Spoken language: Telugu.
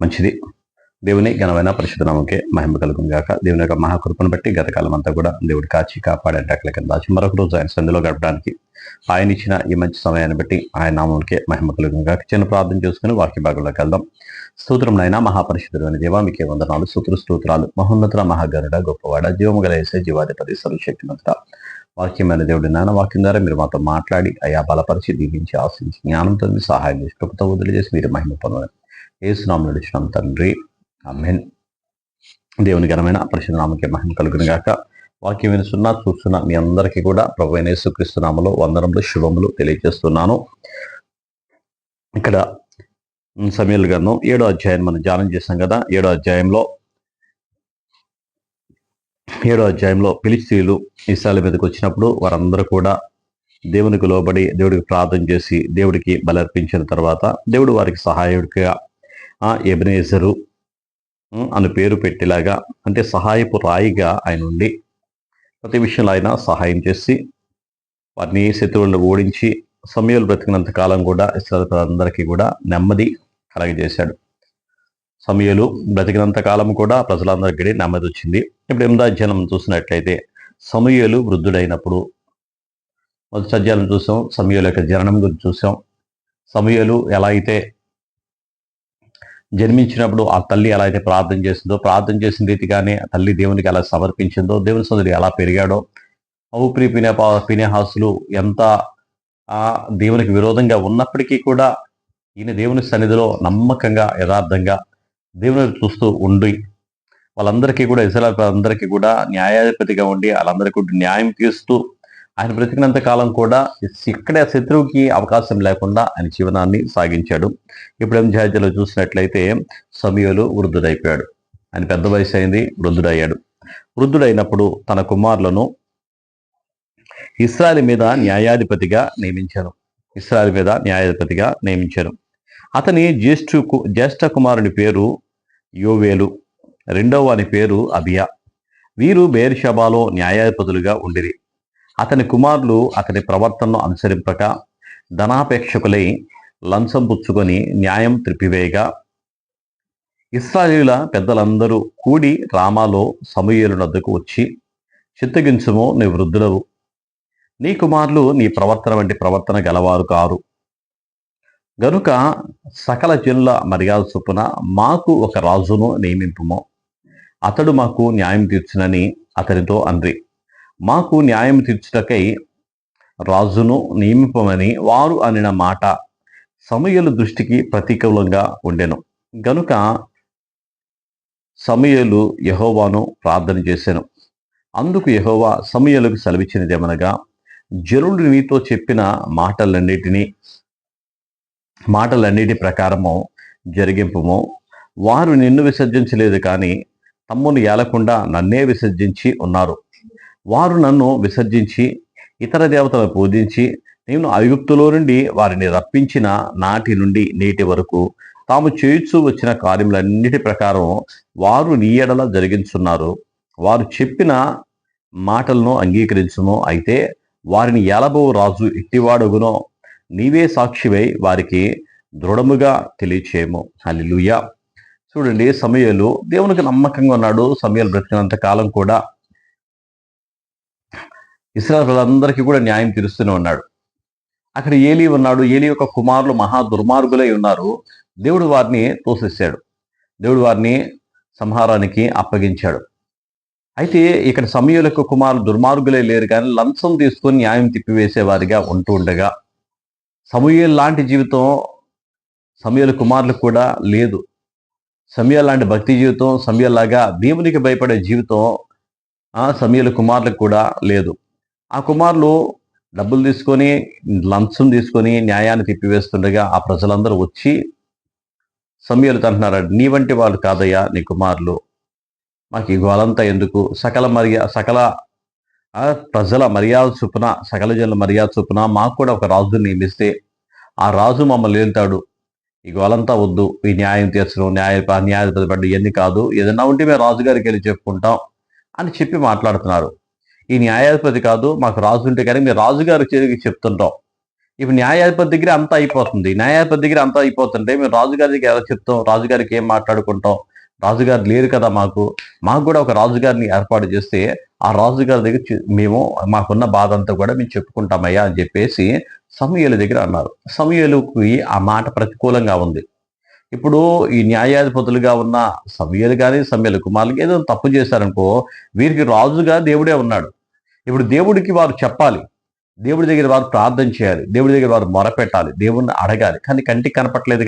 మంచిది. దేవుని ఘనమైన పరిశుద్ధ నామముకే మహిమ కలుగును గాక. దేవుని యొక్క మహాకృపను బట్టి గతకాలం అంతా కూడా దేవుడు కాచి కాపాడి అడ్డకల కింద దాచి మరొక రోజు ఆయన సంధిలో గడపడానికి ఆయన ఇచ్చిన ఈ మంచి సమయాన్ని బట్టి ఆయన నామముకే మహిమ కలుగును గాక. చిన్న ప్రార్థన చేసుకుని వాక్య భాగంలోకి వెళ్దాం. స్తోత్రమునైనా మహాపరిశుద్ధుడైన దేవా మీకే వందనాలు, స్తోత్రాలు. మహోన్నత మహాగరుడ గొప్పవాడ జీవము గల యేసే జీవాధిపతి సర్వశక్తిమంతుడ వాక్యమైన దేవుడి నాన్న వాక్యం ద్వారా మీరు మాతో మాట్లాడి అయా బలపరిచి దీవించి ఆశించి జ్ఞానంతో మీరు సహాయం చేసి కృపతో వదిలి చేసి మీరు మహిమ పొందాలి. యేసునామములో నడుచున్నాం తండ్రి, ఆమేన్. దేవుని ఘనమైన పరిశుద్ధ నామముకే మహిమ కలుగును గాక. వాక్యం వినుస్తున్నా చూస్తున్నా మీ అందరికీ కూడా ప్రభువైన యేసుక్రీస్తు నామములో వందనములు శుభములు తెలియజేస్తున్నాను. ఇక్కడ సమూయేలు గ్రంథం 7వ అధ్యాయం మనం ధ్యానం చేశాం కదా. 7వ అధ్యాయంలో ఫిలిష్తీయులు ఇశ్రాయేలు మీదకి వచ్చినప్పుడు వారందరూ కూడా దేవునికి లోబడి దేవుడికి ప్రార్థన చేసి దేవుడికి బలర్పించిన తర్వాత దేవుడు వారికి సహాయుడిగా ఎబెనేజరు అని పేరు పెట్టేలాగా, అంటే సహాయపు రాయిగా ఆయన ఉండి ప్రతి విషయంలో ఆయన సహాయం చేసి వారిని శత్రువులను ఓడించి సమూయేలు బ్రతికినంత కాలం కూడా ఇశ్రాయేలు అందరికీ కూడా నెమ్మది కలగజేశాడు. సమూయేలు బ్రతికినంత కాలం కూడా ప్రజలందరికీ నెమ్మది వచ్చింది. ఇప్పుడు 8వ అధ్యాయం చూసినట్లయితే సమూయేలు వృద్ధుడైనప్పుడు మొదటి అధ్యాయం చూసాం. సమూయేలు యొక్క జననం గురించి చూసాం. సమూయేలు ఎలా అయితే జన్మించినప్పుడు ఆ తల్లి ఎలా అయితే ప్రార్థన చేసిందో, ప్రార్థన చేసిన రీతిగానే ఆ తల్లి దేవునికి ఎలా సమర్పించిందో, దేవుని సన్నిధిలో ఎలా పెరిగాడో, ఔప్రి ఫీనెహాసులు ఎంత దేవునికి విరోధంగా ఉన్నప్పటికీ కూడా ఈయన దేవుని సన్నిధిలో నమ్మకంగా యథార్థంగా దేవుని చూస్తూ ఉండి వాళ్ళందరికీ కూడా ఇశ్రాయేలు అందరికీ కూడా న్యాయాధిపతిగా ఉండి వాళ్ళందరికీ కూడా న్యాయం తీస్తూ ఆయన బ్రతికినంత కాలం కూడా ఇక్కడే శత్రువుకి అవకాశం లేకుండా ఆయన జీవనాన్ని సాగించాడు. ఇప్పుడు జాతీయలో చూసినట్లయితే సమూయేలు వృద్ధుడైపోయాడు. ఆయన పెద్ద వయసు అయింది, వృద్ధుడయ్యాడు. వృద్ధుడైనప్పుడు తన కుమారులను ఇశ్రాయేలు మీద న్యాయాధిపతిగా నియమించారు. అతని జ్యేష్ఠ కుమారుని పేరు యోవేలు, రెండవ వాని పేరు అబియా. వీరు బెయేర్షెబాలో న్యాయాధిపతులుగా ఉండిరి. అతని కుమారులు అతని ప్రవర్తనను అనుసరింపక ధనాపేక్షకులై లంచం పుచ్చుకొని న్యాయం త్రిప్పివేయగా ఇశ్రాయేలీయుల పెద్దలందరూ కూడి రామాలో సమూయేలు వద్దకు వచ్చి, చిత్తగించుము, నీ వృద్ధులవు, నీ కుమారులు నీ ప్రవర్తన వంటి ప్రవర్తన గలవారు కారు గనుక సకల జనుల మర్యాద చొప్పున మాకు ఒక రాజును నియమింపుము, అతడు మాకు న్యాయం తీర్చునని అతనితో అండ్రి. మాకు న్యాయం తీర్చుటకై రాజును నియమింపమని వారు అనిన మాట సమూయేలు దృష్టికి ప్రతికూలంగా ఉండెను. గనుక సమూయేలు యెహోవాను ప్రార్థన చేసెను. అందుకు యెహోవా సమూయేలుకు సెలవిచ్చినదేమనగా, జనులు నీతో చెప్పిన మాటలన్నిటి ప్రకారము జరిగింపుము. వారు నిన్ను విసర్జించలేదు, కానీ తమ్మును ఏలకుండా నన్నే విసర్జించి ఉన్నారు. వారు నన్ను విసర్జించి ఇతర దేవతలను పూజించి నేను ఐగుప్తులో నుండి వారిని రప్పించిన నాటి నుండి నేటి వరకు తాము చేయుచూ వచ్చిన కార్యములన్నిటి ప్రకారం వారు నీ ఎడల జరిగించున్నారు. వారు చెప్పిన మాటలను అంగీకరించుము. అయితే వారిని ఏలబో రాజు ఎట్టివాడగునో నీవే సాక్షివై వారికి దృఢముగా తెలియచేయము. హల్లెలూయా. చూడండి, సమూయేలు దేవునికి నమ్మకంగా ఉన్నాడు. సమూయేలు బ్రతికినంత కాలం కూడా ఇశ్రాయేలీయులందరికీ కూడా న్యాయం తీరుస్తూనే ఉన్నాడు. అక్కడ ఏలీ ఉన్నాడు. ఏలీ యొక్క కుమారులు మహా దుర్మార్గులై ఉన్నారు. దేవుడు వారిని తోసేశాడు. దేవుడు వారిని సంహారానికి అప్పగించాడు. అయితే ఇక్కడ సమూయేలు యొక్క కుమారులు దుర్మార్గులై లేరు, కానీ లంచం తీసుకొని న్యాయం తిప్పివేసేవారిగా ఉంటూ ఉండగా సమూయేలు లాంటి జీవితం సమూయేలు కుమారులకు కూడా లేదు. సమూయేలు లాంటి భక్తి జీవితం, సమూయేలు లాగా దేవునికి భయపడే జీవితం సమూయేలు కుమారులకు కూడా లేదు. ఆ కుమారులు డబ్బులు తీసుకొని లంచం తీసుకొని న్యాయాన్ని తిప్పివేస్తుండగా ఆ ప్రజలందరూ వచ్చి సమూయేలుతో అంటున్నారు, నీ వంటి వాళ్ళు కాదయ్యా నీ కుమారులు, మాకు ఈ గోలంతా ఎందుకు? సకల ప్రజల మర్యాద చొప్పున, సకల జనుల మర్యాద చొప్పున మాకు కూడా ఒక రాజుని నియమిస్తే ఆ రాజు మమ్మల్ని ఏలుతాడు. ఈ గోలంతా వద్దు, ఈ న్యాయం తీర్చడం, న్యాయాధిపతి పడ్డ ఇవన్నీ కాదు, ఏదన్నా ఉంటే మేము రాజుగారికి వెళ్ళి చెప్పుకుంటాం అని చెప్పి మాట్లాడుతున్నారు. ఈ న్యాయాధిపతి కాదు, మాకు రాజు ఉంటే కానీ మేము రాజుగారికి చెప్తుంటాం. ఇప్పుడు న్యాయాధిపతి దగ్గర అంతా అయిపోతుంది. న్యాయాధిపతి దగ్గర అంతా అయిపోతుంటే మేము రాజుగారి దగ్గర ఎలా చెప్తాం? రాజుగారికి ఏం మాట్లాడుకుంటాం? రాజుగారు లేరు కదా మాకు. మాకు కూడా ఒక రాజుగారిని ఏర్పాటు చేస్తే ఆ రాజుగారి దగ్గర మేము మాకున్న బాధ అంతా కూడా మేము చెప్పుకుంటామయ్యా అని చెప్పేసి సమూయేలు దగ్గర అన్నారు. సమూయేలుకి ఆ మాట ప్రతికూలంగా ఉంది. ఇప్పుడు ఈ న్యాయాధిపతులుగా ఉన్న సమూయేలు కానీ, సమూయేలు కుమారులకి ఏదో తప్పు చేశారనుకో, వీరికి రాజుగా దేవుడే ఉన్నాడు. ఇప్పుడు దేవుడికి వారు చెప్పాలి. దేవుడి దగ్గర వారు ప్రార్థన చేయాలి. దేవుడి దగ్గర వారు మొరపెట్టాలి. దేవుణ్ణి అడగాలి. కానీ కంటికి కనపట్లేదు.